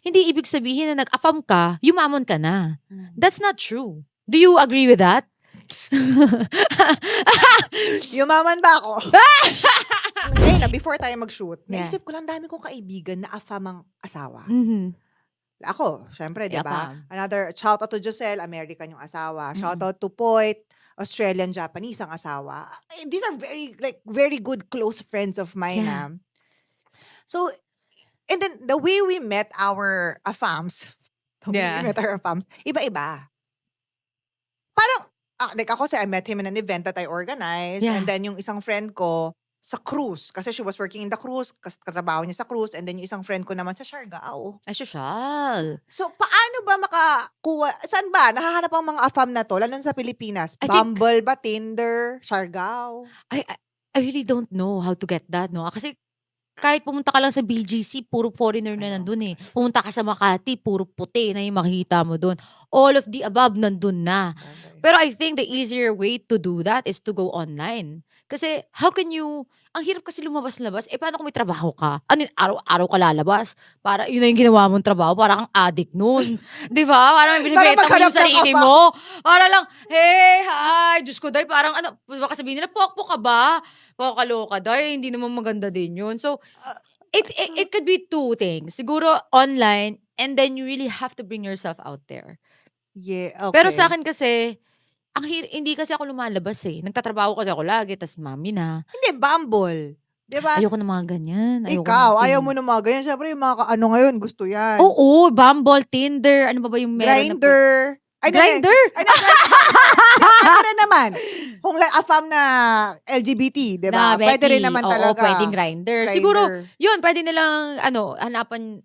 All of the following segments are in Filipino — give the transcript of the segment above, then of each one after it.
hindi ibig sabihin na nag-affirm ka, yumaman ka na. Mm. That's not true. Do you agree with that? Yumaman ba ako? Ngayon na, before tayo mag-shoot, Yeah. naisip ko lang dami kong kaibigan na afam ang asawa. Mhm. Ako, syempre, di ba? Afam. Another, shout out to Joselle, American yung asawa. Shout Mm. out to Poit, Australian, Japanese ang asawa. These are very good close friends of mine. Yeah. So, and then the way we met our afams, iba-iba. Parang, like ako I met him in an event that I organized. Yeah. And then yung isang friend ko, sa cruise. Kasi she was working in the cruise. Kasi katrabaho niya sa cruise. And then yung isang friend ko naman sa Siargao. Ay, sosyal. So, paano ba makakuha? Saan ba? Nahahanap ang mga afam na to? Lalo na sa Pilipinas. I think- Bumble ba? Tinder? Siargao? I really don't know how to get that, no? Kasi kahit pumunta ka lang sa BGC, puro foreigner na nandun eh. Pumunta ka sa Makati, puro puti na yung makikita mo dun. All of the above nandun na. Pero I think the easier way to do that is to go online. Kasi how can you, ang hirap kasi lumabas-labas, paano kung may trabaho ka? Ano yun, araw-araw ka lalabas? Para yun na yung ginawa mong trabaho, para kang addict nun. Di ba? Parang binibenta mo maghanap yung sarili ng mo. Para lang, hey, hi, Diyos ko, day, parang ano, baka sabihin nila, pokpok ka ba? Pakakaloka, day, hindi naman maganda din yun. So, it could be two things. Siguro online, and then you really have to bring yourself out there. Yeah, okay. Pero sa akin kasi, hindi kasi ako lumalabas eh. Nagtatrabaho kasi ako lagi, tas mami na. Hindi, Bumble. Diba? Ayoko ng mga ganyan. Ikaw, ayaw mo ng mga ganyan. Siyempre, yung mga ano ngayon, gusto yan. Oo, Bumble, Tinder, ano ba yung meron Grindr. Grindr? Pwede rin naman. Kung afam na LGBT, di ba? Pwede rin naman talaga. Oo, pwedeng Grindr. Grindr. Siguro, yun, pwede nilang,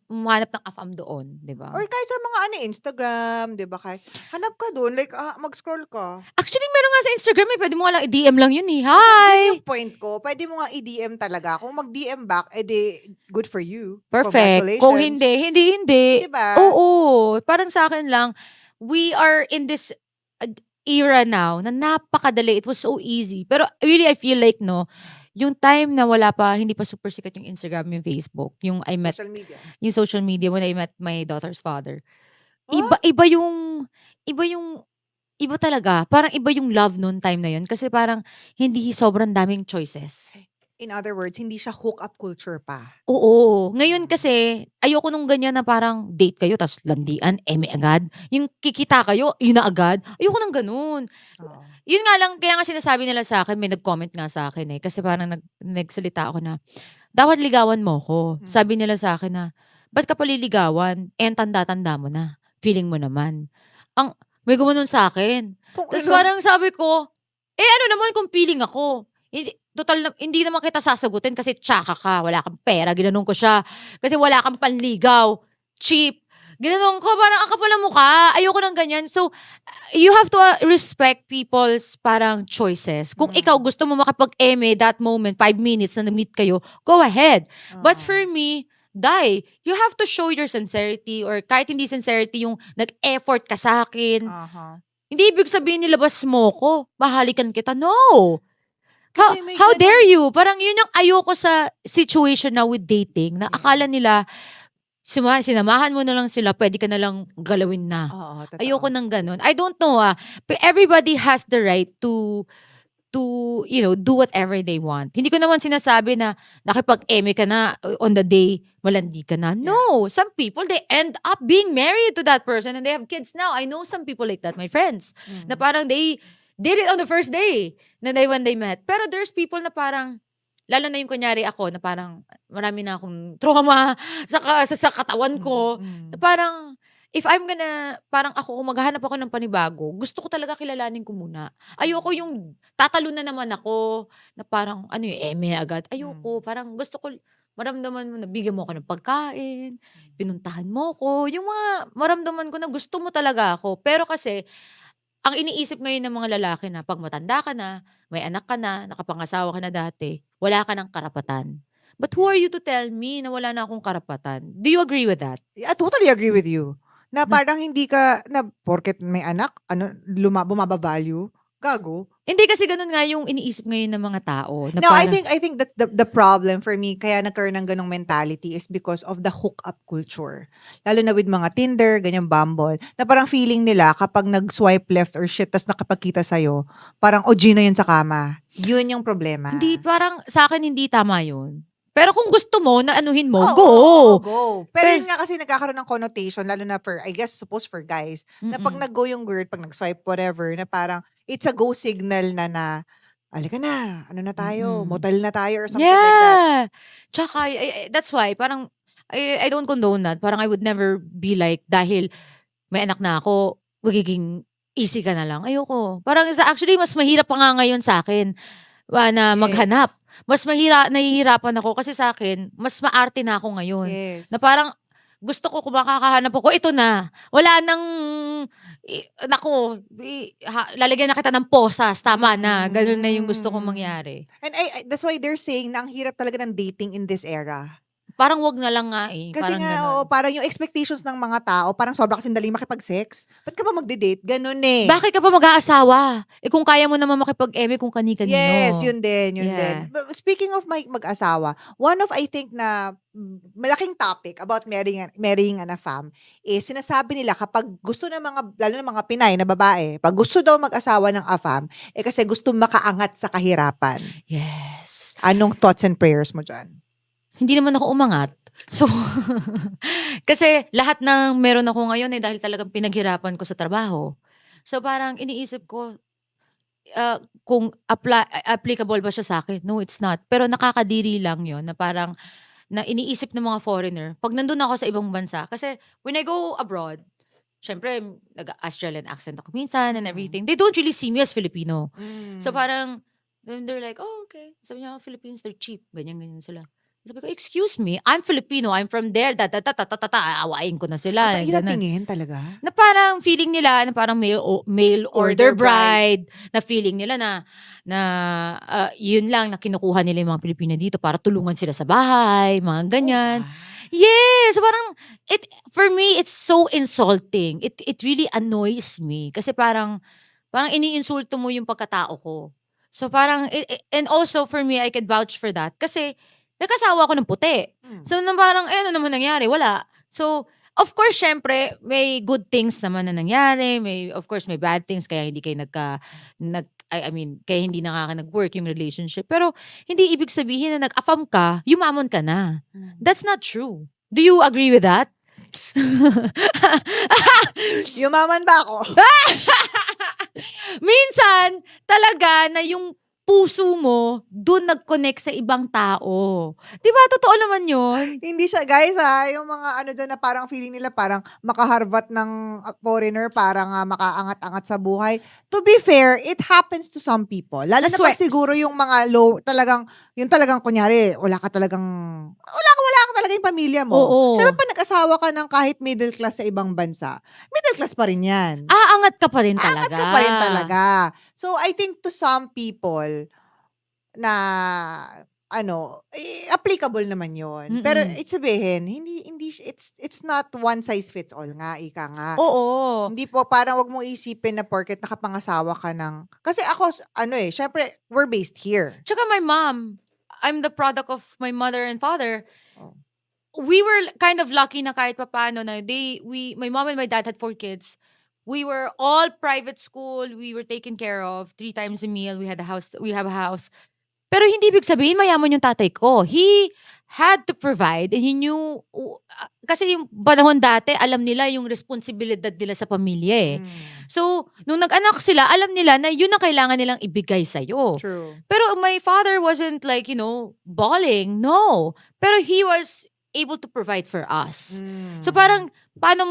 humanap ng afam doon, di ba? Or kahit sa mga Instagram, di ba? Hanap ka doon, like, mag-scroll ka. Actually, meron nga sa Instagram pwede mo nga lang i-DM lang yun eh. Yun Hi! yung point ko. Pwede mo nga i-DM talaga. Kung mag-DM back, good for you. Perfect. Congratulations. Kung hindi. Diba? Oo. Parang sa akin lang, we are in this era now na napakadali. It was so easy. Pero really, I feel like, no, yung time na hindi pa super sikat yung Instagram, yung Facebook, yung I met, Social media. yung social media when I met my daughter's father. Oh? Iba talaga. Parang iba yung love noon time na yun. Kasi parang hindi sobrang daming choices. In other words, hindi siya hook-up culture pa. Oo. Ngayon kasi, ayoko nung ganyan na parang date kayo, tas landian, may agad. Yung kikita kayo, yun na agad. Ayoko nang ganun. Oo. Yun nga lang, kaya nga sinasabi nila sa akin, may nag-comment nga sa akin eh. Kasi parang nagsalita ako na, dapat ligawan mo ko. Sabi nila sa akin na, ba't ka paliligawan? Ang tanda-tanda mo na. Feeling mo naman. May gumanon sa akin. Tapos parang sabi ko, ano naman kung feeling ako? Hindi naman kita sasagutin kasi tsaka ka, wala kang pera, ginanong ko siya. Kasi wala kang panligaw, cheap. Ginanong ko, parang ang kapal ng mukha, ayoko ng ganyan. So, you have to respect people's parang choices. Kung ikaw gusto mo makapag-eme that moment, 5 minutes na na-meet kayo, go ahead. But for me, you have to show your sincerity or kahit hindi sincerity yung nag-effort ka sa akin. Hindi ibig sabihin nilabas mo ko, mahalikan kita. No! How dare you? Parang yun yung ayoko sa situation na with dating na akala nila sinamahan mo na lang sila, pwede ka na lang galawin na. Oo, totoo. Ayoko nang ganun. I don't know but everybody has the right to do whatever they want. Hindi ko naman sinasabi na nakipag-eme ka na on the day, malandi ka na. No! Some people, they end up being married to that person and they have kids now. I know some people like that, my friends. Na parang they did it on the first day when they met. Pero there's people na parang, lalo na yung kunyari ako, na parang marami na akong trauma sa katawan ko. Na parang, if I'm parang kung maghahanap ako ng panibago, gusto ko talaga kilalanin ko muna. Ayoko yung tatalo na naman ako, na parang, eme agad. Ayoko, parang gusto ko, maramdaman mo na bigyan mo ako ng pagkain, pinuntahan mo ko, yung mga maramdaman ko na gusto mo talaga ako. Pero kasi, ang iniisip ngayon ng mga lalaki na pag matanda ka na, may anak ka na, nakapangasawa ka na dati, wala ka ng karapatan. But who are you to tell me na wala na akong karapatan? Do you agree with that? I totally agree with you. Na parang hindi ka, na porket may anak, bumaba-value. Gago. Hindi kasi ganun nga yung iniisip ngayon ng mga tao. Na No, I parang, think that's the problem for me kaya nagkaroon ng ganong mentality is because of the hookup culture. Lalo na with mga Tinder, ganyan Bumble, na parang feeling nila kapag nag-swipe left or shit tas nakapagkita sa'yo, parang OG na yun sa kama. Yun yung problema. hindi, parang sa akin hindi tama yun. Pero kung gusto mo na anuhin mo, Oo, go! oo, go. Pero Pero- yun nga kasi nagkakaroon ng connotation, lalo na for, I guess, suppose for guys, na pag Mm-mm. nag-go yung girl, pag nag-swipe whatever, na parang, it's a go signal na, alika na, ano na tayo, Mm-mm. motel na tayo or something like that. Yeah! Tsaka, that's why, parang, I don't condone that. Parang I would never be like, dahil may anak na ako, magiging easy ka na lang. Ayoko. Parang actually, mas mahirap pa nga ngayon sa akin na Yes. maghanap. Mas nahihirapan ako kasi sa akin, mas maarte na ako ngayon. Yes. Na parang, gusto ko kung makakahanap ako, ito na. Wala nang, lalagyan na kita ng posas, tama na. Ganun na yung gusto kong mangyari. And that's why they're saying na ang hirap talaga ng dating in this era. Parang wag na lang nga eh. Kasi Parang nga, ganun. oo, parang yung expectations ng mga tao, parang sobra kasing dali makipag-sex. Ba't ka pa magde-date? Ganun eh. Bakit ka pa mag-aasawa? kung kaya mo naman makipag-eme kung kani-kanino. Yes, yun din, yun Yeah. din. But speaking of mag-asawa, one of I think na malaking topic about marrying an AFAM is sinasabi nila kapag gusto ng mga, lalo na mga Pinay na babae, pag gusto daw mag-asawa ng AFAM, kasi gusto makaangat sa kahirapan. Yes. Anong thoughts and prayers mo dyan? Hindi naman ako umangat. So, kasi lahat ng meron ako ngayon dahil talagang pinaghirapan ko sa trabaho. So, parang iniisip ko, kung applicable ba siya sa akin? No, it's not. Pero nakakadiri lang yon na parang, na iniisip ng mga foreigner, pag nandun ako sa ibang bansa, kasi when I go abroad, syempre, nag-Australian accent ako minsan and everything. They don't really see me as Filipino. So, parang, then they're like, oh, okay. Sabi niya, Philippines, they're cheap. Ganyan sila. Sabi ko, excuse me, I'm Filipino, I'm from there, aawain ko na sila. Yun ang ganun. tingin talaga? Na parang feeling nila, na parang mail order bride, na feeling nila na yun lang, na kinukuha nila yung mga Pilipino dito para tulungan sila sa bahay, mga ganyan. Yes, parang, for me, it's so insulting. It really annoys me. Kasi parang iniinsulto mo yung pagkatao ko. So parang, and also for me, I could vouch for that. Kasi, nagkasawa ako ng puti. So, nang parang, ano naman nangyari? Wala. So, of course, syempre, may good things naman na nangyari. Of course, may bad things. Kaya hindi kayo kaya hindi nag-work yung relationship. Pero, hindi ibig sabihin na nag-afam ka, yumamon ka na. That's not true. Do you agree with that? Yumaman ba ako? Minsan, talaga na yung puso mo, dun nag-connect sa ibang tao. Di ba? Totoo naman yun. Hindi siya, guys yung mga ano dyan na parang feeling nila parang makaharbat ng foreigner, parang makaangat-angat sa buhay. To be fair, it happens to some people. Lalo na pag siguro yung mga low, yung talagang kunyari, wala ka talagang talaga yung pamilya mo. Oo. Siyempre pag nag-asawa ka ng kahit middle class sa ibang bansa, middle class pa rin yan. Aangat ka pa rin talaga. Aangat ka pa rin talaga. So, I think to some people, na applicable naman yon. Pero it's sabihin, hindi it's not one size fits all nga, ika nga. Oo. Hindi po, parang wag mo isipin na porket nakapangasawa ka ng, kasi ako, syempre, we're based here. Tsaka my mom, I'm the product of my mother and father. Oh. We were kind of lucky na kahit papaano na my mom and my dad had 4 kids. We were all private school. We were taken care of 3 times a meal. We have a house. Pero hindi ibig sabihin mayaman yung tatay ko. He had to provide and he knew, kasi yung panahon dati, alam nila yung responsibilidad nila sa pamilya eh. So, nung nag-anak sila, alam nila na yun ang kailangan nilang ibigay sa'yo. True. Pero my father wasn't like, bawling. No. Pero he was able to provide for us. So parang,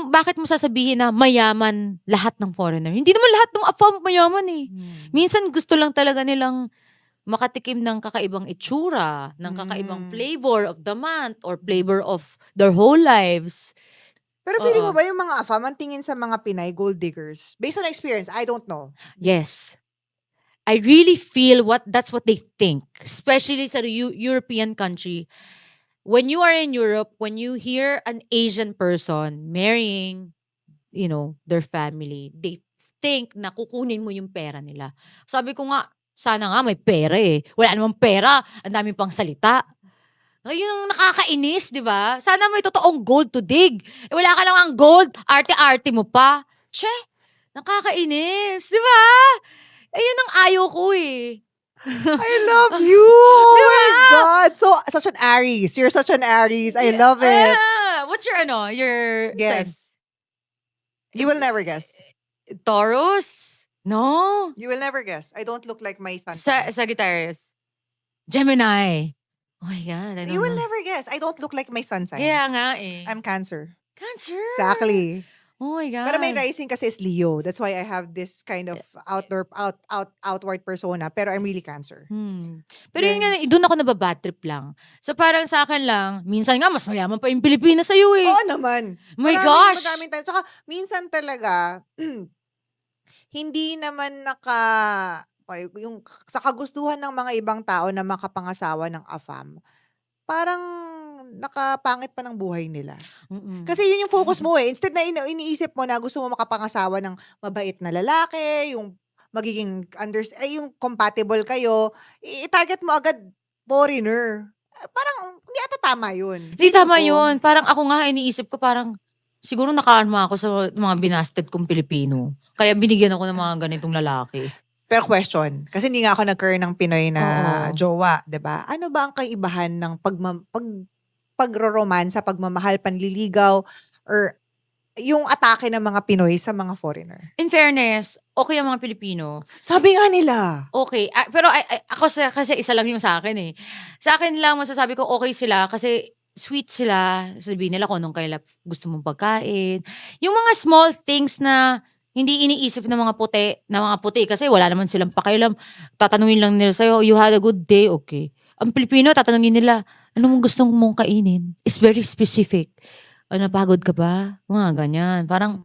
bakit mo sasabihin na mayaman lahat ng foreigner? Hindi naman lahat ng AFAM mayaman eh. Minsan gusto lang talaga nilang makatikim ng kakaibang itsura, ng kakaibang flavor of the month or flavor of their whole lives. Pero feeling mo ba yung mga AFAM ang tingin sa mga Pinay gold diggers? Based on experience, I don't know. Yes. I really feel that's what they think. Especially sa European country. When you are in Europe, when you hear an Asian person marrying, their family, they think na kukunin mo yung pera nila. Sabi ko nga, sana nga may pera eh. Wala namang pera, ang dami pang salita. Ayun ang nakakainis, di ba? Sana may totoong gold to dig. Eh, wala ka lang ang gold, arte-arte mo pa. Che, nakakainis, di ba? Ayun ang ayaw ko eh. I love you! Oh my God! So, such an Aries. You're such an Aries. I love it. What's your your sign? Guess. You will never guess. Taurus? No. You will never guess. I don't look like my sun. Sagittarius. Gemini. Oh my God, I don't You will know. never guess. I don't look like my sun sign. Kaya nga eh. I'm Cancer. Cancer. Exactly. Oh my God. Pero my rising kasi is Leo. That's why I have this kind of outward persona. Pero I'm really Cancer. Pero yun nga, doon ako nababad trip lang. So parang sa akin lang, minsan nga mas mayaman pa yung Pilipinas sa'yo eh. Oo naman. My gosh! Maraming time. Tsaka minsan talaga, hindi naman yung sa kagustuhan ng mga ibang tao na makapangasawa ng AFAM, parang nakapangit pa ng buhay nila. Kasi yun yung focus mo eh. Instead na iniisip mo na gusto mo makapangasawa ng mabait na lalaki, yung magiging yung compatible kayo, i-target mo agad foreigner. Parang hindi ata tama yun. Hindi tama yun. Parang ako nga iniisip ko parang siguro nakaarma ako sa mga binasted kong Pilipino. Kaya binigyan ako ng mga ganitong lalaki. Pero question, kasi hindi nga ako nag-career ng Pinoy na Oo. jowa, 'di ba? Ano ba ang kaibahan ng pagroromansa, pagmamahal, panliligaw, or yung atake ng mga Pinoy sa mga foreigner? In fairness, okay ang mga Pilipino. Sabi nga nila. Okay. Pero ako kasi isa lang yung sa akin eh. Sa akin lang masasabi ko okay sila kasi sweet sila. Sabihin nila kung anong kailan gusto mong pagkain. Yung mga small things na hindi iniisip ng mga puti kasi wala naman silang pakialam. Tatanungin lang nila sa'yo, you had a good day, okay. Ang Pilipino, tatanungin nila, ano mong gustong mong kainin? It's very specific. Napagod ka ba? Mga ganyan. Parang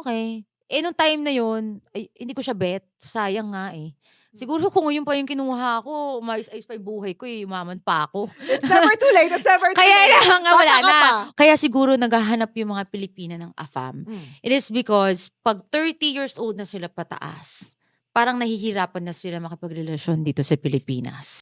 okay. Eh, nung time na yun, hindi ko siya bet. Sayang nga eh. Siguro kung yun pa yung kinuha ko, mais-ayos pa yung buhay ko eh, umaman pa ako. It's never too late. It's never too Kaya late. lang nga, Bata wala ka na. pa. Kaya siguro naghahanap yung mga Pilipina ng AFAM. It is because pag 30 years old na sila pataas, parang nahihirapan na sila makipagrelasyon dito sa Pilipinas.